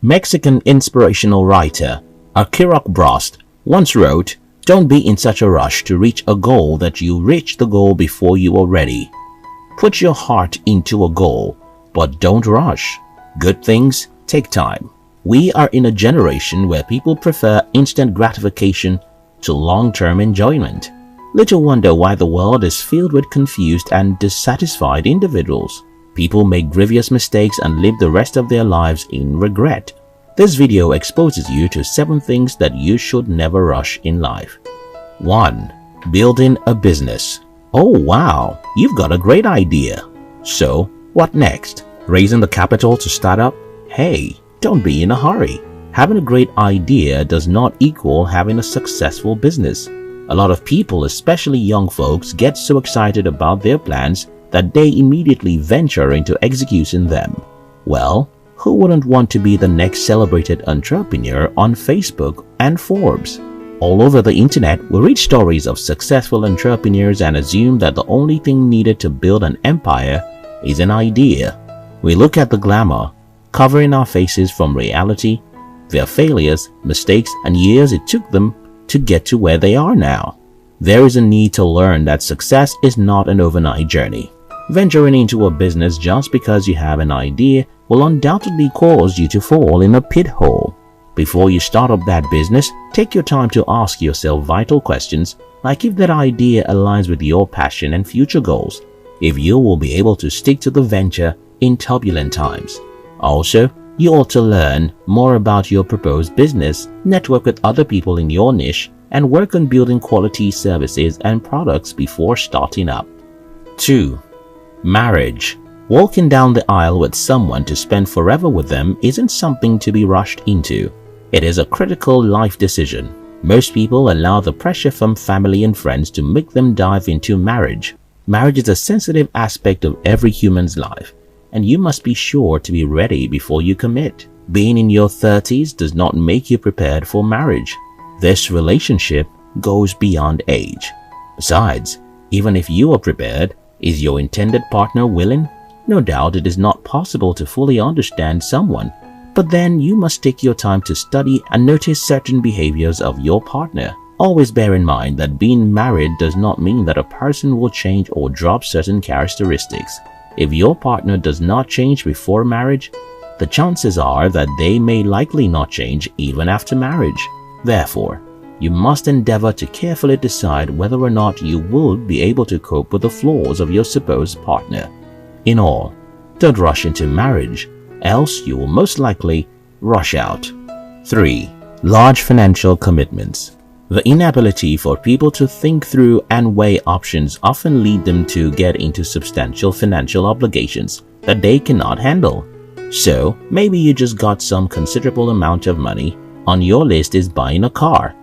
Mexican inspirational writer Akira Brast once wrote, "Don't be in such a rush to reach a goal that you reach the goal before you are ready. Put your heart into a goal, but don't rush. Good things take time." We are in a generation where people prefer instant gratification to long-term enjoyment. Little wonder why the world is filled with confused and dissatisfied individuals. People make grievous mistakes and live the rest of their lives in regret. This video exposes you to 7 things that you should never rush in life. 1. Building a business. Oh wow, you've got a great idea. So, what next? Raising the capital to start up? Hey, don't be in a hurry. Having a great idea does not equal having a successful business. A lot of people, especially young folks, get so excited about their plans that they immediately venture into executing them. Well, who wouldn't want to be the next celebrated entrepreneur on Facebook and Forbes? All over the internet, we read stories of successful entrepreneurs and assume that the only thing needed to build an empire is an idea. We look at the glamour, covering our faces from reality, their failures, mistakes, and years it took them to get to where they are now. There is a need to learn that success is not an overnight journey. Venturing into a business just because you have an idea will undoubtedly cause you to fall in a pit hole. Before you start up that business, take your time to ask yourself vital questions like if that idea aligns with your passion and future goals, if you will be able to stick to the venture in turbulent times. Also, you ought to learn more about your proposed business, network with other people in your niche, and work on building quality services and products before starting up. 2. Marriage. Walking down the aisle with someone to spend forever with them isn't something to be rushed into. It is a critical life decision. Most people allow the pressure from family and friends to make them dive into marriage. Marriage is a sensitive aspect of every human's life, and you must be sure to be ready before you commit. Being in your 30s does not make you prepared for marriage. This relationship goes beyond age. Besides, even if you are prepared, is your intended partner willing? No doubt it is not possible to fully understand someone, but then you must take your time to study and notice certain behaviors of your partner. Always bear in mind that being married does not mean that a person will change or drop certain characteristics. If your partner does not change before marriage, the chances are that they may likely not change even after marriage. Therefore, you must endeavor to carefully decide whether or not you will be able to cope with the flaws of your supposed partner. In all, don't rush into marriage, else you will most likely rush out. 3. Large financial commitments. The inability for people to think through and weigh options often lead them to get into substantial financial obligations that they cannot handle. So, maybe you just got some considerable amount of money on your list is buying a car,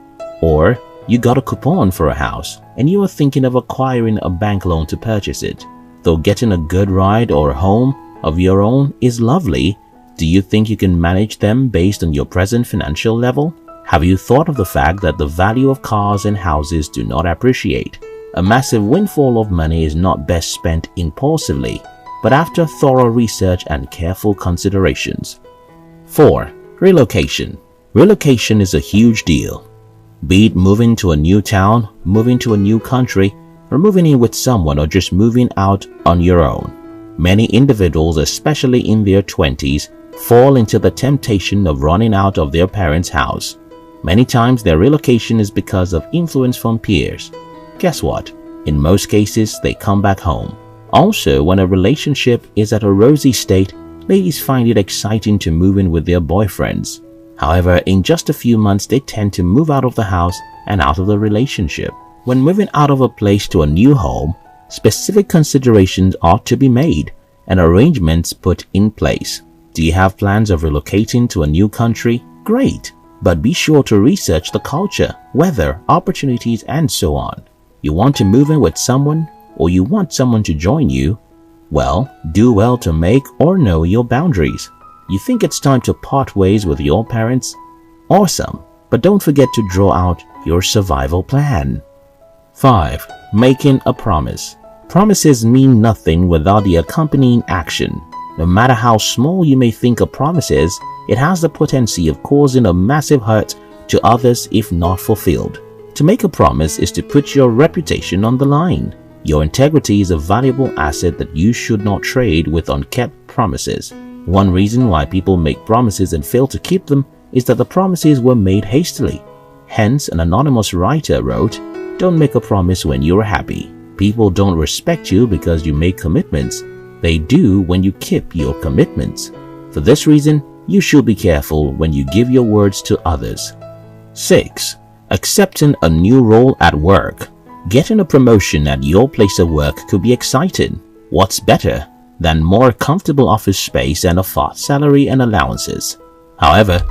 or you got a coupon for a house and you are thinking of acquiring a bank loan to purchase it. Though getting a good ride or a home of your own is lovely, do you think you can manage them based on your present financial level? Have you thought of the fact that the value of cars and houses do not appreciate? A massive windfall of money is not best spent impulsively, but after thorough research and careful considerations. 4. Relocation. Relocation is a huge deal. Be it moving to a new town, moving to a new country, or moving in with someone, or just moving out on your own. Many individuals, especially in their 20s, fall into the temptation of running out of their parents' house. Many times their relocation is because of influence from peers. Guess what? In most cases, they come back home. Also, when a relationship is at a rosy state, ladies find it exciting to move in with their boyfriends. However, in just a few months, they tend to move out of the house and out of the relationship. When moving out of a place to a new home, specific considerations ought to be made and arrangements put in place. Do you have plans of relocating to a new country? Great! But be sure to research the culture, weather, opportunities, and so on. You want to move in with someone, or you want someone to join you? Well, do well to make or know your boundaries. You think it's time to part ways with your parents? Awesome, but don't forget to draw out your survival plan. 5. Making a promise. Promises mean nothing without the accompanying action. No matter how small you may think a promise is, it has the potency of causing a massive hurt to others if not fulfilled. To make a promise is to put your reputation on the line. Your integrity is a valuable asset that you should not trade with unkept promises. One reason why people make promises and fail to keep them is that the promises were made hastily. Hence, an anonymous writer wrote, "Don't make a promise when you're happy. People don't respect you because you make commitments. They do when you keep your commitments. For this reason, you should be careful when you give your words to others." 6. Accepting a new role at work. Getting a promotion at your place of work could be exciting. What's better than more comfortable office space and a fat salary and allowances? However,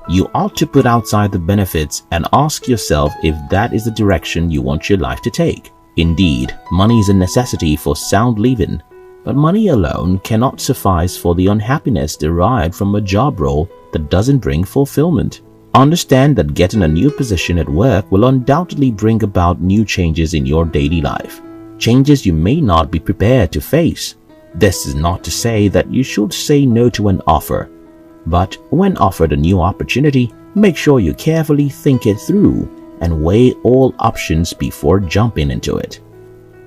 you ought to put aside the benefits and ask yourself if that is the direction you want your life to take. Indeed, money is a necessity for sound living, but money alone cannot suffice for the unhappiness derived from a job role that doesn't bring fulfillment. Understand that getting a new position at work will undoubtedly bring about new changes in your daily life, changes you may not be prepared to face. This is not to say that you should say no to an offer, but when offered a new opportunity, make sure you carefully think it through and weigh all options before jumping into it.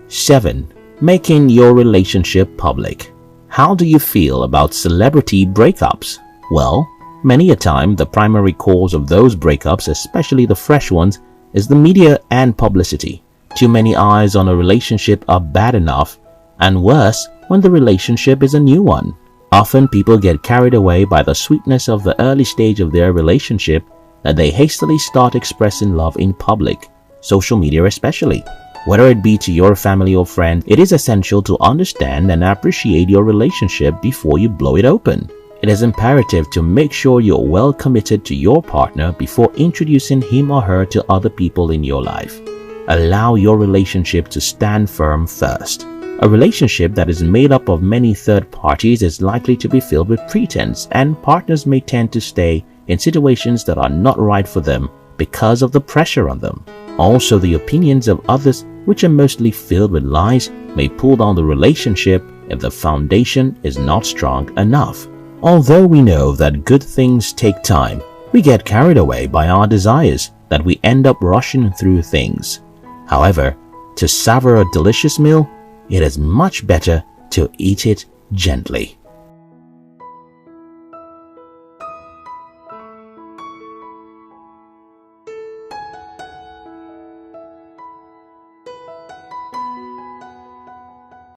7. Making your relationship public. How do you feel about celebrity breakups? Well, many a time the primary cause of those breakups, especially the fresh ones, is the media and publicity. Too many eyes on a relationship are bad enough, and worse when the relationship is a new one. Often people get carried away by the sweetness of the early stage of their relationship that they hastily start expressing love in public, social media especially. Whether it be to your family or friend, it is essential to understand and appreciate your relationship before you blow it open. It is imperative to make sure you're well committed to your partner before introducing him or her to other people in your life. Allow your relationship to stand firm first. A relationship that is made up of many third parties is likely to be filled with pretense, and partners may tend to stay in situations that are not right for them because of the pressure on them. Also, the opinions of others, which are mostly filled with lies, may pull down the relationship if the foundation is not strong enough. Although we know that good things take time, we get carried away by our desires that we end up rushing through things. However, to savor a delicious meal, it is much better to eat it gently.